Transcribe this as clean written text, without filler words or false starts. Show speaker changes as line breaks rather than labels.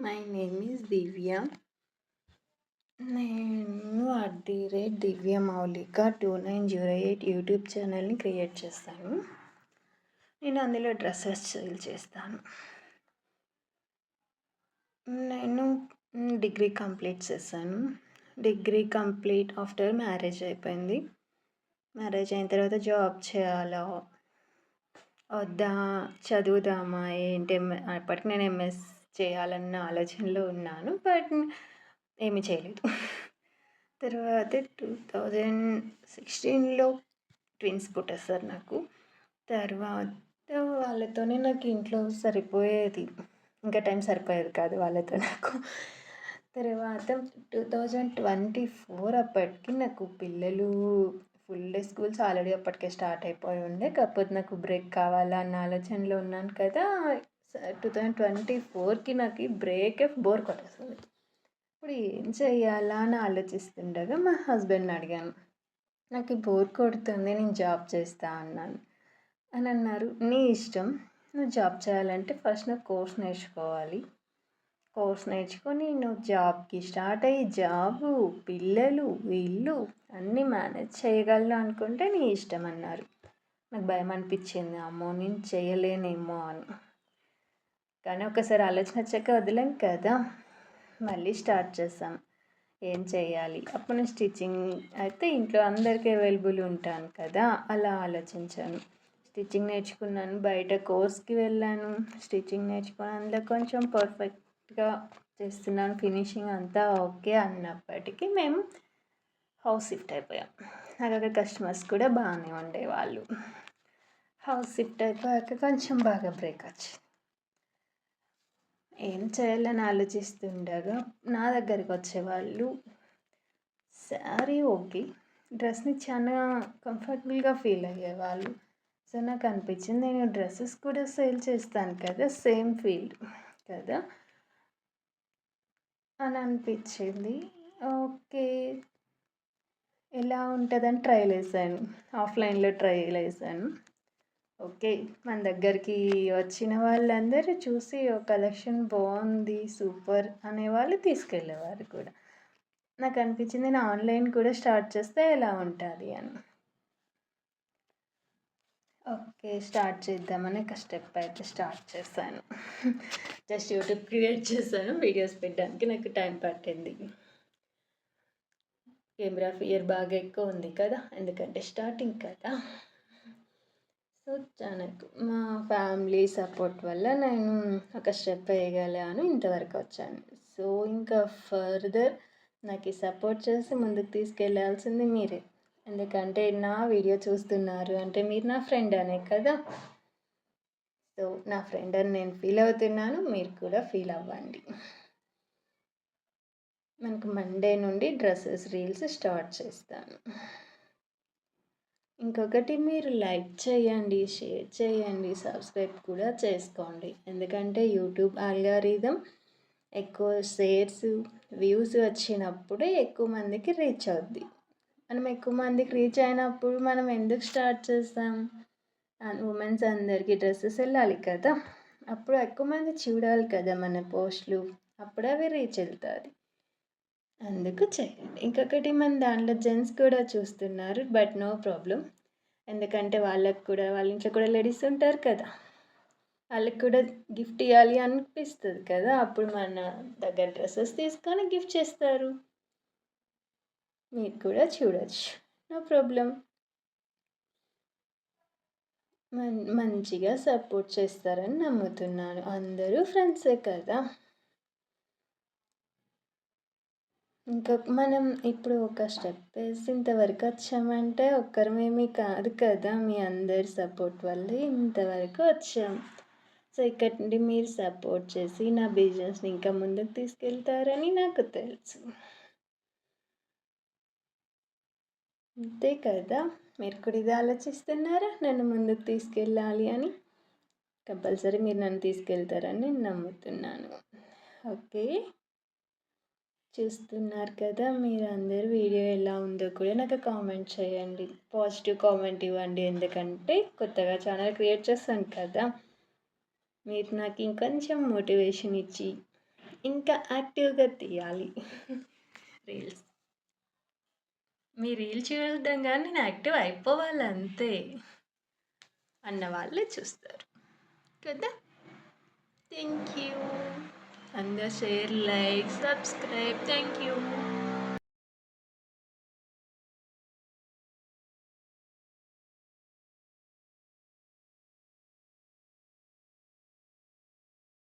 My name is దివ్య. నేను @దివ్య మౌలిక 2908 YouTube ఛానల్ని క్రియేట్ చేస్తాను. నేను అందులో డ్రెస్సెస్ సేల్ చేస్తాను. నేను డిగ్రీ కంప్లీట్ చేశాను. డిగ్రీ కంప్లీట్ ఆఫ్టర్ మ్యారేజ్ అయిపోయింది. మ్యారేజ్ అయిన తర్వాత జాబ్ చేయాలా వద్దా, చదువుదామా ఏంటి, అప్పటికి నేను ఎంఎస్ చేయాలన్న ఆలోచనలో ఉన్నాను. బట్ ఏమీ చేయలేదు. తర్వాత 2016లో ట్విన్స్ పుట్టేస్తారు నాకు. తర్వాత వాళ్ళతోనే నాకు ఇంట్లో సరిపోయేది, ఇంకా టైం సరిపోయేది కాదు వాళ్ళతో నాకు. తర్వాత 2024 అప్పటికి నాకు పిల్లలు ఫుల్ డే స్కూల్స్ ఆల్రెడీ అప్పటికే స్టార్ట్ అయిపోయి ఉండే. కాకపోతే నాకు బ్రేక్ కావాలా అన్న ఆలోచనలో ఉన్నాను కదా. 2024కి నాకు బోర్ కొట్టేస్తుంది. ఇప్పుడు ఏం చెయ్యాలా అని ఆలోచిస్తుండగా మా హస్బెండ్ని అడిగాను, నాకు బోర్ కొడుతుంది, నేను జాబ్ చేస్తా అన్నాను. అని అన్నారు, నీ ఇష్టం, నువ్వు జాబ్ చేయాలంటే ఫస్ట్ నువ్వు కోర్స్ నేర్చుకోవాలి. కోర్స్ నేర్చుకొని నువ్వు జాబ్కి స్టార్ట్ అయ్యి జాబు, పిల్లలు, ఇల్లు అన్నీ మేనేజ్ చేయగలను అనుకుంటే నీ ఇష్టం అన్నారు. నాకు భయం అనిపించింది, అమ్మో నేను చేయలేనేమో అని. కానీ ఒకసారి ఆలోచన వచ్చాక వదిలేం కదా, మళ్ళీ స్టార్ట్ చేసాం. ఏం చేయాలి, అప్పుడు నేను స్టిచ్చింగ్ అయితే ఇంట్లో అందరికీ అవైలబుల్ ఉంటాను కదా, అలా ఆలోచించాను. స్టిచ్చింగ్ నేర్చుకున్నాను, బయట కోర్స్కి వెళ్ళాను, స్టిచ్చింగ్ నేర్చుకుని అందులో కొంచెం పర్ఫెక్ట్గా చేస్తున్నాను, ఫినిషింగ్ అంతా ఓకే అన్నప్పటికీ మేము హౌస్ షిఫ్ట్ అయిపోయాం. నాకు అక్కడ కస్టమర్స్ కూడా బాగానే ఉండేవాళ్ళు. హౌస్ షిఫ్ట్ అయిపోయాక కొంచెం బాగా బ్రేక్ వచ్చింది. ఏం చేయాలని ఆలోచిస్తుండగా నా దగ్గరికి వచ్చేవాళ్ళు శారీ ఓకే, డ్రెస్ని చాలా కంఫర్టబుల్గా ఫీల్ అయ్యేవాళ్ళు. సో నాకు అనిపించింది, నేను డ్రెస్సెస్ కూడా సేల్ చేస్తాను కదా, సేమ్ ఫీల్డ్ కదా అని అనిపించింది. ఓకే, ఎలా ఉంటుందని ట్రైల్ వేసాను, ఆఫ్లైన్లో ట్రైల్ వేసాను. ఓకే, మన దగ్గరికి వచ్చిన వాళ్ళందరూ చూసి కలెక్షన్ బాగుంది, సూపర్ అనేవాళ్ళు తీసుకెళ్ళేవారు కూడా. నాకు అనిపించింది నేను ఆన్లైన్ కూడా స్టార్ట్ చేస్తే ఎలా ఉంటుంది అని. ఓకే, స్టార్ట్ చేద్దామని ఒక స్టెప్ అయితే స్టార్ట్ చేశాను. జస్ట్ యూట్యూబ్ క్రియేట్ చేశాను, వీడియోస్ పెట్టడానికి నాకు టైం పట్టింది. కెమెరా ఫియర్ బాగా ఎక్కువ ఉంది కదా, ఎందుకంటే స్టార్టింగ్ కదా. సో నాకు మా ఫ్యామిలీ సపోర్ట్ వల్ల నేను ఒక స్టెప్ వేయగలను, ఇంతవరకు వచ్చాను. సో ఇంకా ఫర్దర్ నాకు సపోర్ట్ చేసి ముందుకు తీసుకెళ్ళాల్సింది మీరే. ఎందుకంటే నా వీడియో చూస్తున్నారు అంటే మీరు నా ఫ్రెండ్ అనే కదా. సో నా ఫ్రెండ్ అని నేను ఫీల్ అవుతున్నాను, మీరు కూడా ఫీల్ అవ్వండి. మనకు మండే నుండి డ్రెస్సెస్ రీల్స్ స్టార్ట్ చేస్తాను. ఇంకొకటి, మీరు లైక్ చేయండి, షేర్ చేయండి, సబ్స్క్రైబ్ కూడా చేసుకోండి. ఎందుకంటే యూట్యూబ్ అల్గారిథం ఎక్కువ షేర్స్, వ్యూస్ వచ్చినప్పుడే ఎక్కువ మందికి రీచ్ అవుద్ది. మనం ఎక్కువ మందికి రీచ్ అయినప్పుడు మనం ఎందుకు స్టార్ట్ చేస్తాం, ఉమెన్స్ అందరికీ డ్రెస్సెస్ వెళ్ళాలి కదా, అప్పుడు ఎక్కువ మంది చూడాలి కదా మన పోస్టులు, అప్పుడు అవి రీచ్ వెళ్తుంది. అందుకు చేయండి. ఇంకొకటి, మన దాంట్లో జెంట్స్ కూడా చూస్తున్నారు, బట్ నో ప్రాబ్లం. ఎందుకంటే వాళ్ళకి కూడా వాళ్ళ ఇంట్లో కూడా లేడీస్ ఉంటారు కదా, వాళ్ళకి కూడా గిఫ్ట్ ఇవ్వాలి అనిపిస్తుంది కదా, అప్పుడు మన దగ్గర డ్రెస్సెస్ తీసుకొని గిఫ్ట్ చేస్తారు. మీరు కూడా చూడొచ్చు, నో ప్రాబ్లం. మంచిగా సపోర్ట్ చేస్తారని నమ్ముతున్నాను. అందరూ ఫ్రెండ్సే కదా. ఇంకా మనం ఇప్పుడు ఒక స్టెప్ వేసి ఇంతవరకు వచ్చామంటే ఒక్కరమేమీ కాదు కదా, మీ అందరి సపోర్ట్ వల్లే ఇంతవరకు వచ్చాం. సో ఇక్కడ నుండి మీరు సపోర్ట్ చేసి నా బిజినెస్ని ఇంకా ముందుకు తీసుకెళ్తారని నాకు తెలుసు. అంతే కదా, మీరు కూడా ఇది ఆలోచిస్తున్నారా, నన్ను ముందుకు తీసుకెళ్ళాలి అని. కంపల్సరీ మీరు నన్ను తీసుకెళ్తారని నేను నమ్ముతున్నాను. ఓకే, చూస్తున్నారు కదా, మీరు అందరూ వీడియో ఎలా ఉందో కూడా నాకు కామెంట్ చేయండి, పాజిటివ్ కామెంట్ ఇవ్వండి. ఎందుకంటే కొత్తగా ఛానల్ క్రియేట్ చేస్తాను కదా, మీరు నాకు ఇంకొంచెం మోటివేషన్ ఇచ్చి ఇంకా యాక్టివ్‌గా తీయాలి రీల్స్. మీ రీల్ చూడంగానే నేను యాక్టివ్ అయిపోవాలంతే అన్న వాళ్ళే చూస్తారు కదా! Thank you. అందరూ share, like, subscribe. Thank you.